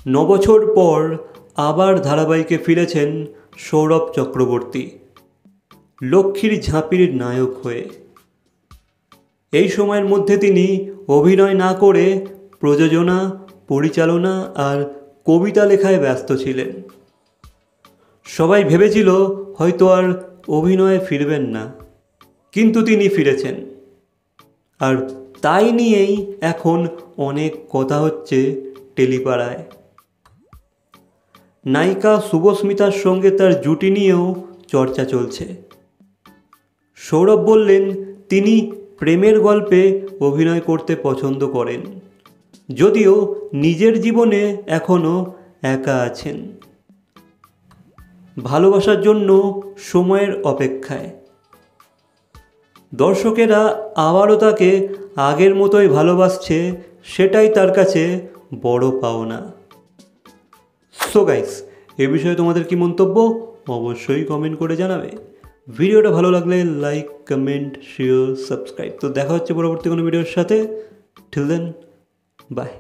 9 বছর পর আবার ধারাবাহিকে ফিরেছেন সৌরভ চক্রবর্তী, লক্ষ্মীর ঝাঁপির নায়ক হয়ে। এই সময়ের মধ্যে তিনি অভিনয় না করে প্রযোজনা, পরিচালনা আর কবিতা লেখায় ব্যস্ত ছিলেন। সবাই ভেবেছিল হয়তো আর অভিনয়ে ফিরবেন না, কিন্তু তিনি ফিরেছেন। আর তাই নিয়েই এখন অনেক কথা হচ্ছে টেলিপাড়ায়। নায়িকা শুভস্মিতার সঙ্গে তার জুটি নিয়েও চর্চা চলছে। সৌরভ বললেন তিনি প্রেমের গল্পে অভিনয় করতে পছন্দ করেন, যদিও নিজের জীবনে এখনও একা আছেন। ভালোবাসার জন্য সময়ের অপেক্ষায়। দর্শকেরা আবারও তাকে আগের মতোই ভালোবাসছে, সেটাই তার কাছে বড় পাওনা। সো গাইস, এ বিষয়ে তোমাদের কি মন্তব্য অবশ্যই কমেন্ট করে জানাবে। ভিডিওটা ভালো লাগলে লাইক, কমেন্ট, শেয়ার, সাবস্ক্রাইব। তো দেখা হচ্ছে পরবর্তী কোনো ভিডিওর সাথে। Till then, by.